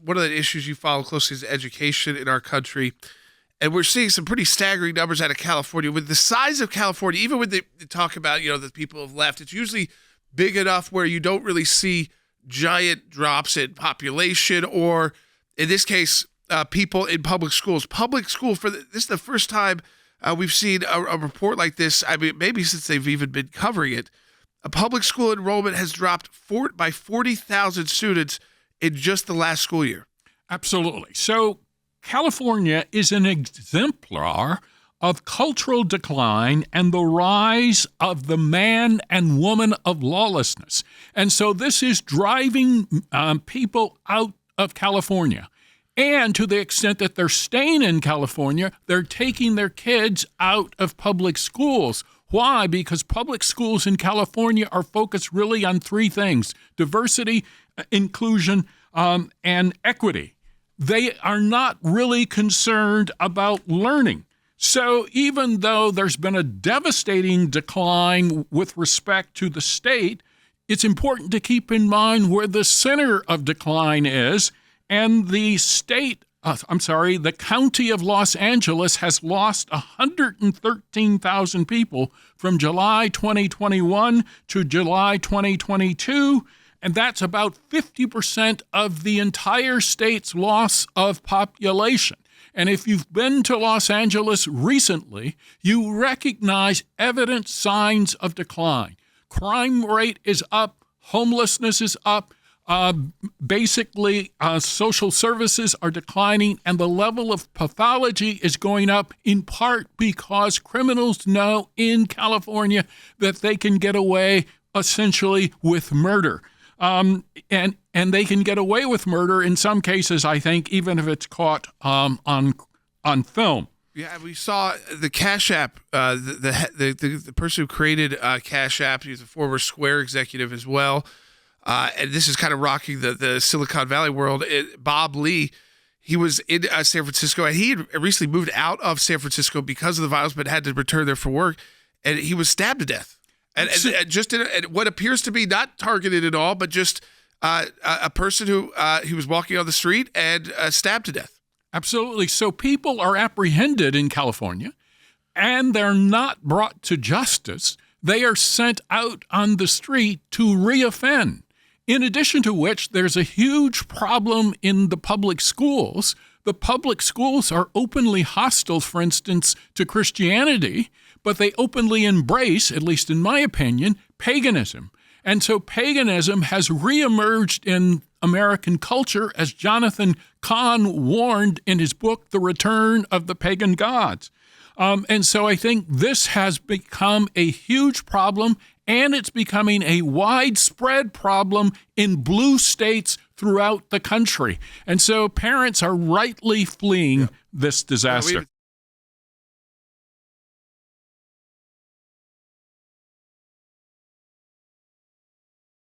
one of the issues you follow closely is education in our country. And we're seeing some pretty staggering numbers out of California. With the size of California, even when they talk about, that people have left, it's usually big enough where you don't really see giant drops in population or, in this case, people in public schools. Public school, this is the first time we've seen a report like this, I mean, maybe since they've even been covering it. A public school enrollment has dropped by 40,000 students in just the last school year. Absolutely. So California is an exemplar of cultural decline and the rise of the man and woman of lawlessness. And so this is driving people out of California. And to the extent that they're staying in California, they're taking their kids out of public schools. Why? Because public schools in California are focused really on three things: diversity, inclusion, and equity. They are not really concerned about learning. So even though there's been a devastating decline with respect to the state, it's important to keep in mind where the center of decline is. And the the county of Los Angeles has lost 113,000 people from July 2021 to July 2022. And that's about 50% of the entire state's loss of population. And if you've been to Los Angeles recently, you recognize evident signs of decline. Crime rate is up, homelessness is up, social services are declining, and the level of pathology is going up in part because criminals know in California that they can get away essentially with murder. And they can get away with murder in some cases, I think, even if it's caught on film. Yeah, we saw the Cash App. The person who created Cash App, he's a former Square executive as well. And this is kind of rocking the Silicon Valley world. Bob Lee, he was in San Francisco, and he had recently moved out of San Francisco because of the violence, but had to return there for work, and he was stabbed to death. And just in what appears to be not targeted at all, but just a person who he was walking on the street and stabbed to death. Absolutely. So people are apprehended in California, and they're not brought to justice. They are sent out on the street to reoffend. In addition to which, there's a huge problem in the public schools. The public schools are openly hostile, for instance, to Christianity, but they openly embrace, at least in my opinion, paganism. And so paganism has reemerged in American culture, as Jonathan Cahn warned in his book, The Return of the Pagan Gods. And so I think this has become a huge problem, and it's becoming a widespread problem in blue states throughout the country. And so parents are rightly fleeing this disaster.